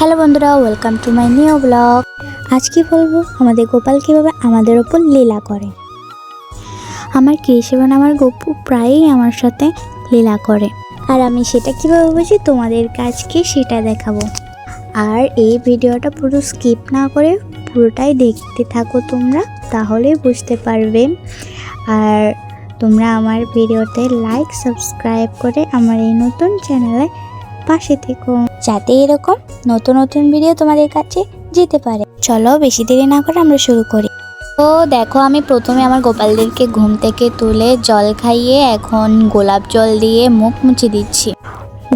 Hello বন্ধুরা, welcome to my new blog. আজকে বলবো আমাদের গোপাল কীভাবে আমাদের ওপর লীলা করে। আমার কেশবন আমার গপু প্রায়ই আমার সাথে লীলা করে, আর আমি সেটা কীভাবে বুঝি তোমাদের কাছকে সেটা দেখাবো। আর এই ভিডিওটা পুরো স্কিপ না করে পুরোটাই দেখতে থাকো তোমরা, তাহলে বুঝতে পারবে। আর তোমরা আমার ভিডিওতে লাইক সাবস্ক্রাইব করে আমার এই নতুন চ্যানেলে পাশে থেকো, যাতে এরকম নতুন নতুন ভিডিও তোমাদের কাছে যেতে পারে। চলো বেশি দেরি না করে আমরা শুরু করি। তো দেখো, আমি প্রথমে আমার গোপালদেরকে ঘুম থেকে তুলে জল খাইয়ে এখন গোলাপ জল দিয়ে মুখ মুছে দিচ্ছি।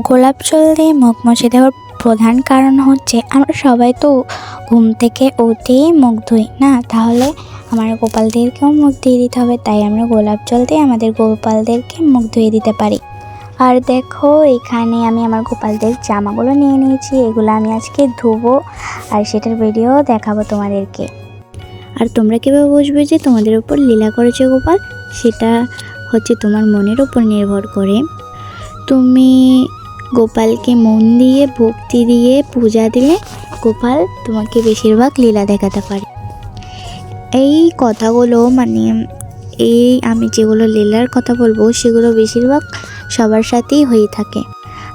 গোলাপ জল দিয়ে মুখ মুছে দেওয়ার প্রধান কারণ হচ্ছে আমরা সবাই তো ঘুম থেকে উঠেই মুখ ধুই না, তাহলে আমার গোপালদেরকেও মুখ ধুয়ে দিতে হবে, তাই আমরা গোলাপ জল দিয়ে আমাদের গোপালদেরকে মুখ ধুয়ে দিতে পারি। আর দেখো, এখানে আমি আমার গোপালদের জামাগুলো নিয়ে নিয়েছি, এগুলো আমি আজকে ধুবো আর সেটার ভিডিও দেখাবো তোমাদেরকে। আর তোমরা কীভাবে বুঝবে যে তোমাদের উপর লীলা করেছে গোপাল, সেটা হচ্ছে তোমার মনের উপর নির্ভর করে। তুমি গোপালকে মন দিয়ে ভক্তি দিয়ে পূজা দিলে গোপাল তোমাকে বেশিরভাগ লীলা দেখাতে পারে। এই কথাগুলো আমি যেগুলো লীলার কথা বলবো সেগুলো বেশিরভাগ সবার সাথেই হয়ে থাকে,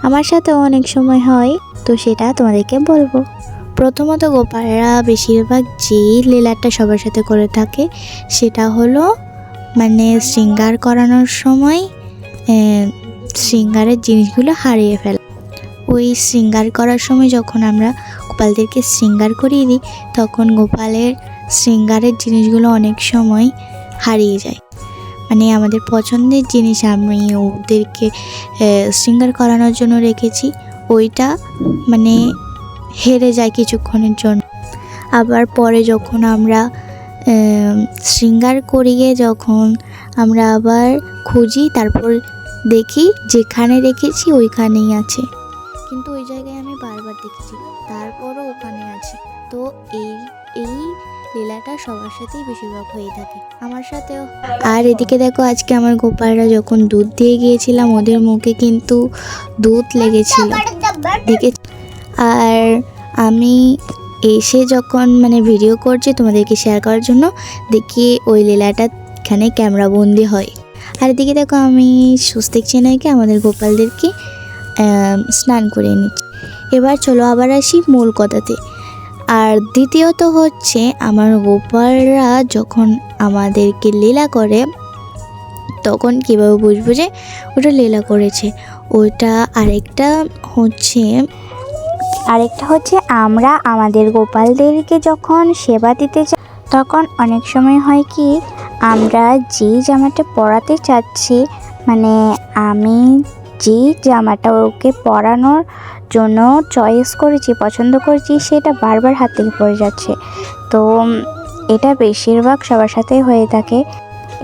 আমার সাথেও অনেক সময় হয়, তো সেটা তোমাদেরকে বলবো। প্রথমত গোপালরা বেশিরভাগ যে লীলাটা সবার সাথে করে থাকে সেটা হলো শৃঙ্গার করানোর সময় শৃঙ্গারের জিনিসগুলো হারিয়ে ফেলা। ওই শৃঙ্গার করার সময় যখন আমরা গোপালদেরকে শৃঙ্গার করিয়ে দিই, তখন গোপালের শৃঙ্গারের জিনিসগুলো অনেক সময় হারিয়ে যায়। আমাদের পছন্দের জিনিস আমি ওদেরকে শৃঙ্গার করানোর জন্য রেখেছি, ওইটা হেরে যায় কিছুক্ষণের জন্য। আবার পরে যখন আমরা শৃঙ্গার করিয়ে যখন আমরা আবার খুঁজি, তারপর দেখি যেখানে রেখেছি ওইখানেই আছে, কিন্তু ওই জায়গায় আমি বারবার দেখেছি, তারপরও ওখানে আছে। তো এই লীলাটা সবার সাথেই বেশিরভাগ হয়ে থাকে, আমার সাথেও। আর এদিকে দেখো, আজকে আমার গোপালরা যখন দুধ দিয়ে গিয়েছিলাম, ওদের মুখে কিন্তু দুধ লেগেছিল দেখে। আর আমি এসে যখন ভিডিও করছি তোমাদেরকে শেয়ার করার জন্য, দেখি ওই লীলাটা এখানে ক্যামেরা বন্দি হয়। আর এদিকে দেখো, আমি স্বস্তিক চেনাইকে আমাদের গোপালদেরকে স্নান করে নিচ্ছি। এবার চলো আবার আসি মূল কথাতে। আর দ্বিতীয়ত হচ্ছে, আমার গোপালরা যখন আমাদেরকে লীলা করে তখন কীভাবে বুঝবো যে ওটা লীলা করেছে। আরেকটা হচ্ছে আমরা আমাদের গোপালদেরকে যখন সেবা দিতে যাই, তখন অনেক সময় হয় কি, আমরা যে জামাটা পরাতে চাচ্ছি, আমি যে জামাটা ওকে পরানোর জন্য চয়েস করেছি, পছন্দ করেছি, সেটা বারবার হাত থেকে পড়ে যাচ্ছে। তো এটা বেশিরভাগ সবার সাথেই হয়ে থাকে।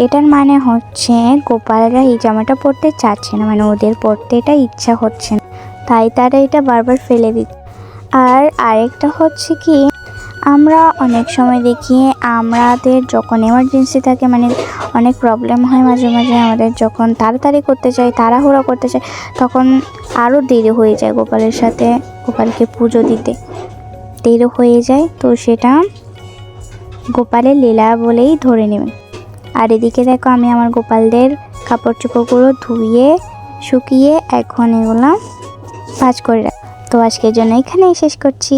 এটার মানে হচ্ছে গোপালরা এই জামাটা পরতে চাচ্ছে না, ওদের পরতে এটা ইচ্ছা হচ্ছে না, তাই তারা এটা বারবার ফেলে দিচ্ছে। আর আরেকটা হচ্ছে কি, আমরা অনেক সময় দেখি আমাদের যখন এমার্জেন্সি থাকে, অনেক প্রবলেম হয় মাঝে মাঝে আমাদের, যখন তাড়াতাড়ি করতে চাই, তাড়াহুড়ো করতে চাই, তখন আরও দেরি হয়ে যায় গোপালের সাথে গোপালকে পুজো দিতে, দেরি হয়ে যায়। তো সেটা গোপালের লীলা বলেই ধরে নেবেন। আর এদিকে দেখো, আমি আমার গোপালদের কাপড় চোপড়গুলো ধুয়ে শুকিয়ে এখন এগুলো ভাঁজ করে রাখি। তো আজকের জন্য এখানেই শেষ করছি।